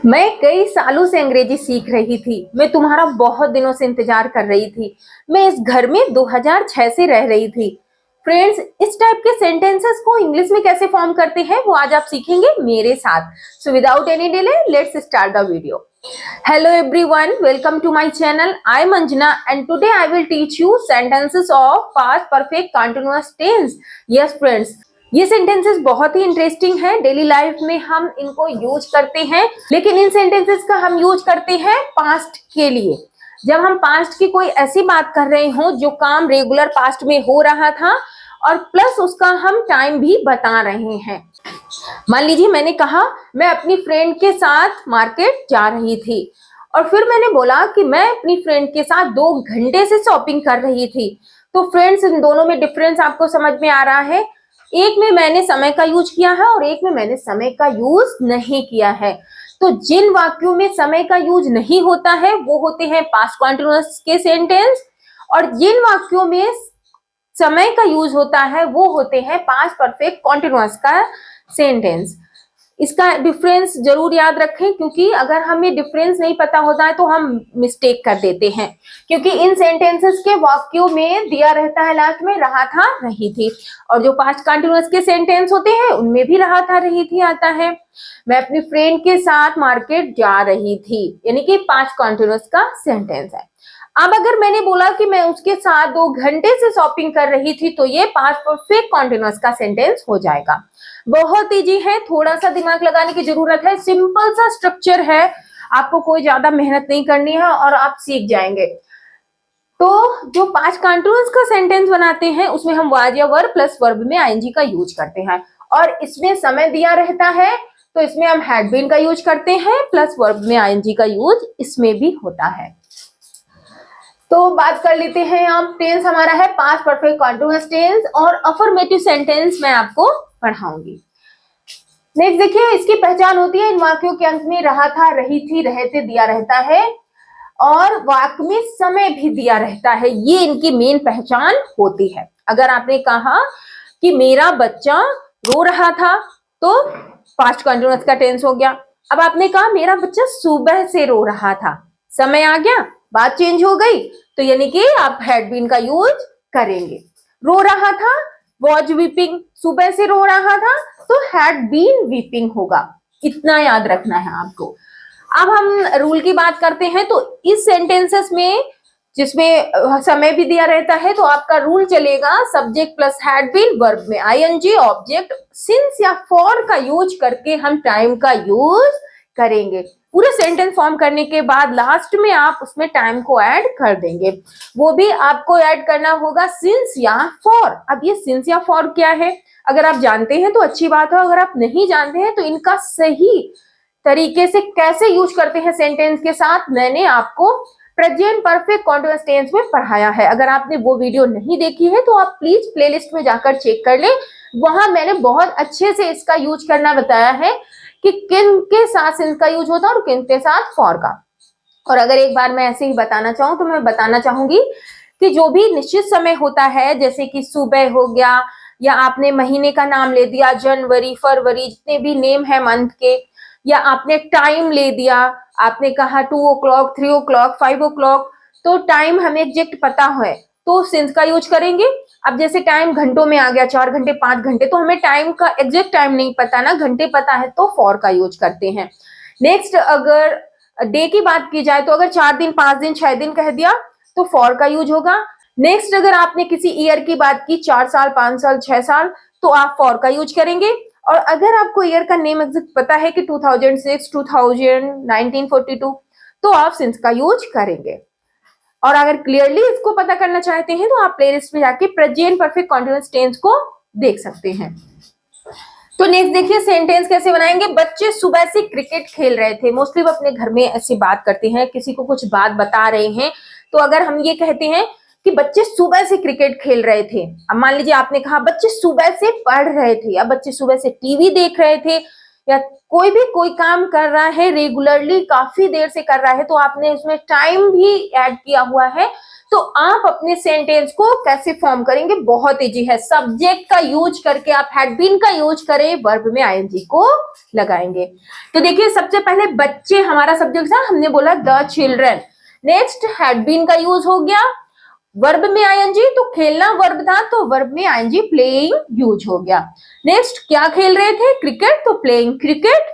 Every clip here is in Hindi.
मैं कई सालों से अंग्रेजी सीख रही थी। मैं तुम्हारा बहुत दिनों से इंतजार कर रही थी। मैं इस घर में 2006 से रह रही थी। फ्रेंड्स, इस टाइप के सेंटेंसेस को इंग्लिश में कैसे फॉर्म करते हैं वो आज आप सीखेंगे मेरे साथ। So without any delay let's start the video. Hello everyone, welcome to my channel. I am Anjana and today I will teach you sentences of past perfect continuous tense. Yes friends, ये सेंटेंसेस बहुत ही इंटरेस्टिंग है। डेली लाइफ में हम इनको यूज करते हैं, लेकिन इन सेंटेंसेस का हम यूज करते हैं पास्ट के लिए। जब हम पास्ट की कोई ऐसी बात कर रहे हो जो काम रेगुलर पास्ट में हो रहा था और प्लस उसका हम टाइम भी बता रहे हैं। मान लीजिए मैंने कहा मैं अपनी फ्रेंड के साथ मार्केट जा रही थी और फिर मैंने बोला कि मैं अपनी फ्रेंड के साथ 2 घंटे से शॉपिंग कर रही थी। तो फ्रेंड्स, इन दोनों में डिफरेंस आपको समझ में आ रहा है। एक में मैंने समय का यूज किया है और एक में मैंने समय का यूज नहीं किया है। तो जिन वाक्यों में समय का यूज नहीं होता है वो होते हैं पास्ट कॉन्टिन्यूअस के सेंटेंस, और जिन वाक्यों में समय का यूज होता है वो होते हैं पास्ट परफेक्ट कॉन्टिन्यूअस का सेंटेंस। इसका डिफरेंस जरूर याद रखें, क्योंकि अगर हमें डिफरेंस नहीं पता होता है तो हम मिस्टेक कर देते हैं। क्योंकि इन सेंटेंसेस के वाक्यों में दिया रहता है लास्ट में रहा था रही थी, और जो पास्ट कंटिन्यूअस के सेंटेंस होते हैं उनमें भी रहा था रही थी आता है। मैं अपनी फ्रेंड के साथ मार्केट जा रही थी, यानी कि पास्ट कंटिन्यूअस का सेंटेंस है। अब अगर मैंने बोला कि मैं उसके साथ 2 घंटे से शॉपिंग कर रही थी तो ये पास्ट परफेक्ट कॉन्टिन्यूअस का सेंटेंस हो जाएगा। बहुत इजी है, थोड़ा सा दिमाग लगाने की जरूरत है, सिंपल सा स्ट्रक्चर है, आपको कोई ज्यादा मेहनत नहीं करनी है और आप सीख जाएंगे। तो जो पास्ट कंटिन्यूअस का सेंटेंस बनाते हैं उसमें हम वाज या वर प्लस वर्ब में आईएनजी का यूज करते हैं, और इसमें समय दिया रहता है तो इसमें हम हैड बीन का यूज करते हैं, प्लस वर्ब में आईएनजी का यूज इसमें भी होता है। तो बात कर लेते हैं, आप टेंस हमारा है पास्ट परफेक्ट कॉन्टिन्यूअस टेंस, और अफर्मेटिव सेंटेंस मैं आपको पढ़ाऊंगी। नेक्स्ट देखिए, इसकी पहचान होती है इन वाक्यों के अंत में रहा था रही थी रहे थे दिया रहता है और वाक्य में समय भी दिया रहता है। ये इनकी मेन पहचान होती है। अगर आपने कहा कि मेरा बच्चा रो रहा था तो पास्ट कंटिन्यूअस का टेंस हो गया। अब आपने कहा मेरा बच्चा सुबह से रो रहा था, समय आ गया, बात चेंज हो गई, तो यानी कि आप हैड बीन का यूज करेंगे। रो रहा था, वॉज वीपिंग, सुबह से रो रहा था तो हैड बीन वीपिंग होगा। इतना याद रखना है आपको। अब हम रूल की बात करते हैं, तो इस सेंटेंसेस में जिसमें समय भी दिया रहता है तो आपका रूल चलेगा subject plus had been, verb में आईएनजी, ऑब्जेक्ट, सिंस या फॉर का यूज करके हम टाइम का यूज करेंगे। पूरे सेंटेंस फॉर्म करने के बाद लास्ट में आप उसमें टाइम को ऐड कर देंगे। वो भी आपको ऐड करना होगा सिंस या फॉर। अब ये सिंस या फॉर क्या है, अगर आप जानते हैं तो अच्छी बात है, अगर आप नहीं जानते हैं तो इनका सही तरीके से कैसे यूज करते हैं सेंटेंस के साथ मैंने आपको प्रेजेंट परफेक्ट कॉन्टिन्यूअस टेंस में पढ़ाया है। अगर आपने वो वीडियो नहीं देखी है तो आप प्लीज प्लेलिस्ट में जाकर चेक कर लें, वहां मैंने बहुत अच्छे से इसका यूज करना बताया है कि किन के साथ सिंस का यूज होता है और किन के साथ फॉर का। और अगर एक बार मैं ऐसे ही बताना चाहूँ तो मैं बताना चाहूंगी कि जो भी निश्चित समय होता है, जैसे कि सुबह हो गया, या आपने महीने का नाम ले दिया जनवरी फरवरी, जितने भी नेम है मंथ के, या आपने टाइम ले दिया, आपने कहा 2 o'clock 3 o'clock 5 o'clock, तो टाइम हमें एग्जैक्ट पता है तो सिंस का यूज करेंगे। अब जैसे टाइम घंटों में आ गया 4 घंटे 5 घंटे, तो हमें टाइम का एग्जैक्ट टाइम नहीं पता ना, घंटे पता है तो फॉर का यूज करते हैं। नेक्स्ट, अगर डे की बात की जाए तो अगर 4 दिन 5 दिन 6 दिन कह दिया तो फॉर का यूज होगा। नेक्स्ट, अगर आपने किसी ईयर की बात की 4 साल 5 साल 6 साल, तो आप फॉर का यूज करेंगे। और अगर आपको ईयर का नेम एग्जैक्ट पता है कि 2006 2000 1942, तो आप सिंस का यूज करेंगे। और अगर क्लियरली इसको पता करना चाहते हैं तो आप प्लेलिस्ट में जाके प्रेजेंट परफेक्ट कॉन्टिन्यूअस टेंस को देख सकते हैं। तो नेक्स्ट देखिए, सेंटेंस कैसे बनाएंगे। बच्चे सुबह से क्रिकेट खेल रहे थे। मोस्टली वो अपने घर में ऐसी बात करते हैं, किसी को कुछ बात बता रहे हैं, तो अगर हम ये कहते हैं कि बच्चे सुबह से क्रिकेट खेल रहे थे। अब मान लीजिए आपने कहा बच्चे सुबह से पढ़ रहे थे, या बच्चे सुबह से टीवी देख रहे थे, या कोई काम कर रहा है रेगुलरली, काफी देर से कर रहा है, तो आपने उसमें टाइम भी ऐड किया हुआ है, तो आप अपने सेंटेंस को कैसे फॉर्म करेंगे? बहुत इजी है। सब्जेक्ट का यूज करके आप हैड बीन का यूज करें, वर्ब में आईएनजी को लगाएंगे। तो देखिए, सबसे पहले बच्चे हमारा सब्जेक्ट था, हमने बोला the children. Next had been का यूज हो गया, वर्ब में आईएनजी, तो खेलना वर्ब था तो वर्ब में आईएनजी प्लेइंग यूज हो गया। नेक्स्ट क्या खेल रहे थे? क्रिकेट, तो प्लेइंग क्रिकेट।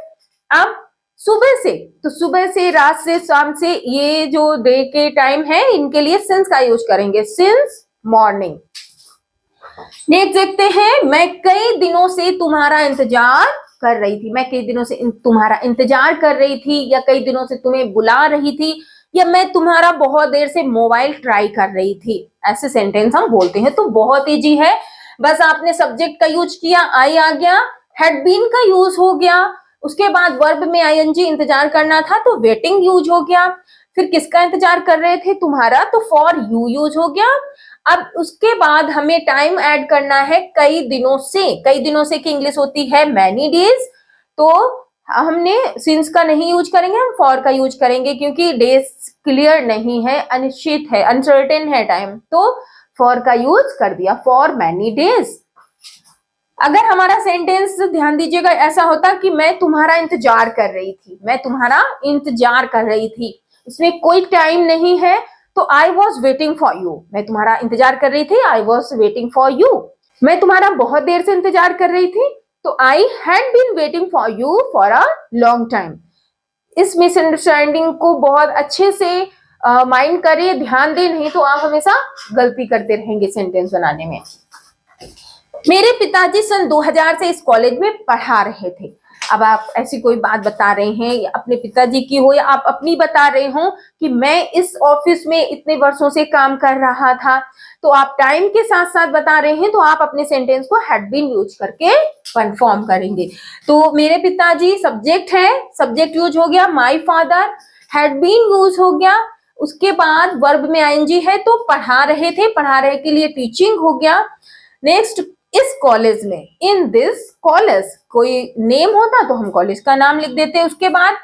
अब सुबह से, तो सुबह से, रात से, शाम से, ये जो डे के टाइम है इनके लिए सिंस का यूज करेंगे, सिंस मॉर्निंग। नेक्स्ट देखते हैं, मैं कई दिनों से तुम्हारा इंतजार कर रही थी। मैं कई दिनों से तुम्हारा इंतजार कर रही थी, या कई दिनों से तुम्हें बुला रही थी, या मैं तुम्हारा बहुत देर से मोबाइल ट्राई कर रही थी। ऐसे सेंटेंस हम बोलते हैं। तो बहुत इजी है, बस आपने सब्जेक्ट का यूज किया, आई आ गया, हैड बीन का यूज हो गया, उसके बाद वर्ब में आईएनजी इंतजार करना था तो वेटिंग यूज हो गया, फिर किसका इंतजार कर रहे थे? तुम्हारा, तो फॉर यू यूज हो गया। अब उसके बाद हमें टाइम ऐड करना है, कई दिनों से। कई दिनों से की इंग्लिश होती है मैनी डेज, तो हमने सिंस का नहीं यूज करेंगे, हम फॉर का यूज करेंगे, क्योंकि डेज क्लियर नहीं है, अनिश्चित है, अनसर्टेन है टाइम, तो फॉर का यूज कर दिया, फॉर मैनी डेज। अगर हमारा सेंटेंस, ध्यान दीजिएगा, ऐसा होता कि मैं तुम्हारा इंतजार कर रही थी, मैं तुम्हारा इंतजार कर रही थी, इसमें कोई टाइम नहीं है, तो I was waiting for you. मैं तुम्हारा इंतजार कर रही थी, I was waiting for you. मैं तुम्हारा बहुत देर से इंतजार कर रही थी, तो I had been waiting for you for a long time. इस मिसअंडरस्टैंडिंग को बहुत अच्छे से माइंड करिए, ध्यान दें, नहीं तो आप हमेशा गलती करते रहेंगे सेंटेंस बनाने में। मेरे पिताजी सन 2000 से इस कॉलेज में पढ़ा रहे थे। अब आप ऐसी कोई बात बता रहे हैं, या अपने पिताजी की हो या आप अपनी बता रहे हो कि मैं इस ऑफिस में इतने वर्षों से काम कर रहा था, तो आप टाइम के साथ साथ बता रहे हैं, तो आप अपने सेंटेंस को हैड बीन यूज करके कंफर्म करेंगे। तो मेरे पिताजी सब्जेक्ट है, सब्जेक्ट यूज हो गया, my father had been use हो गया, उसके बाद वर्ब में आईएनजी है, तो पढ़ा रहे थे, पढ़ा रहे के लिए टीचिंग हो गया। नेक्स्ट, इस कॉलेज में, इन दिस कॉलेज, कोई नेम होता तो हम कॉलेज का नाम लिख देते। उसके बाद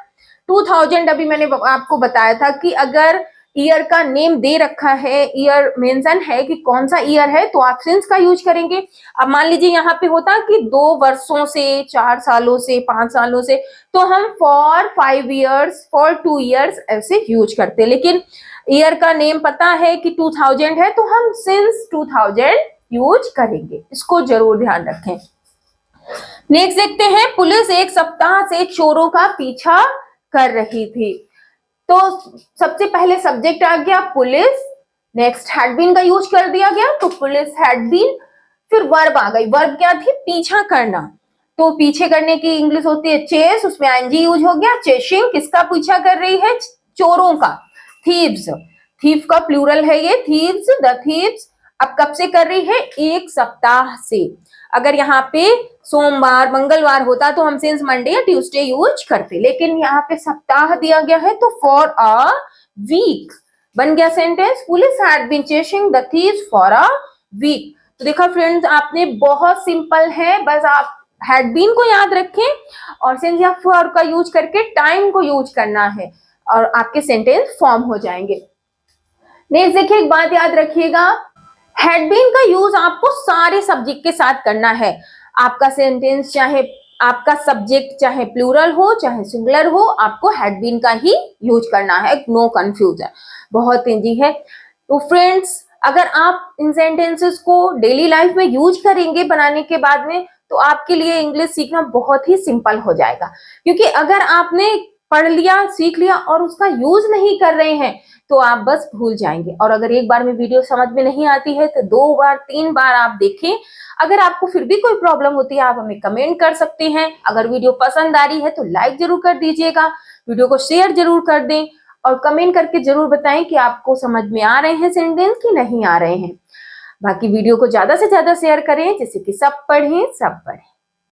2000, अभी मैंने आपको बताया था कि अगर ईयर का नेम दे रखा है, ईयर मेंशन है कि कौन सा ईयर है, तो आप सिंस का यूज करेंगे। अब मान लीजिए यहाँ पे होता कि 2 वर्षों से, 4 सालों से, 5 सालों से, तो हम फॉर 5 ईयर्स, फॉर 2 ईयर्स ऐसे यूज करते। लेकिन ईयर का नेम पता है कि 2000 है, तो हम सिंस 2000 यूज करेंगे, इसको जरूर ध्यान रखें। नेक्स्ट देखते हैं, पुलिस 1 सप्ताह से चोरों का पीछा कर रही थी। तो सबसे पहले सब्जेक्ट आ गया पुलिस, नेक्स्ट हैड बीन का यूज कर दिया गया, तो पुलिस हैड बीन, फिर वर्ब आ गई, वर्ब क्या थी? पीछा करना, तो पीछे करने की इंग्लिश होती है चेस, उसमें आईएनजी यूज हो गया, चेसिंग, किसका पीछा कर रही है? चोरों का, थीव्स, थीव का प्लूरल है ये, थीव्स, द थीव्स। अब कब से कर रही है? 1 सप्ताह से। अगर यहाँ पे सोमवार, मंगलवार होता तो हम सिंस मंडे या ट्यूसडे यूज करते, लेकिन यहाँ पे सप्ताह दिया गया है, तो फॉर अ वीक बन गया sentence, police had been chasing the thieves for a week. तो देखा फ्रेंड्स, आपने, बहुत सिंपल है, बस आप हैड बीन को याद रखें और सिंस या फॉर का यूज करके टाइम को यूज करना है, और आपके सेंटेंस फॉर्म हो जाएंगे। नेक्स्ट देखिए, एक बात याद रखिएगा, हैड बीन का यूज आपको सारे सब्जेक्ट के साथ करना है। आपका सेंटेंस, चाहे आपका सब्जेक्ट चाहे प्लूरल हो चाहे सिंगुलर हो, आपको हैड बीन का ही यूज करना है, नो कंफ्यूजन, बहुत इजी है। तो फ्रेंड्स, अगर आप इन सेंटेंसेस को डेली लाइफ में यूज करेंगे बनाने के बाद में, तो आपके लिए इंग्लिश सीखना बहुत ही सिंपल हो जाएगा। क्योंकि अगर आपने पढ़ लिया, सीख लिया और उसका यूज नहीं कर रहे हैं, तो आप बस भूल जाएंगे। और अगर एक बार में वीडियो समझ में नहीं आती है, तो 2 बार 3 बार आप देखें। अगर आपको फिर भी कोई प्रॉब्लम होती है, आप हमें कमेंट कर सकते हैं। अगर वीडियो पसंद आ रही है तो लाइक जरूर कर दीजिएगा, वीडियो को शेयर जरूर कर दें, और कमेंट करके जरूर बताएं कि आपको समझ में आ रहे हैं सेंटेंस कि नहीं आ रहे हैं। बाकी वीडियो को ज्यादा से ज्यादा शेयर करें, जिससे कि सब पढ़ें, सब पढ़ें।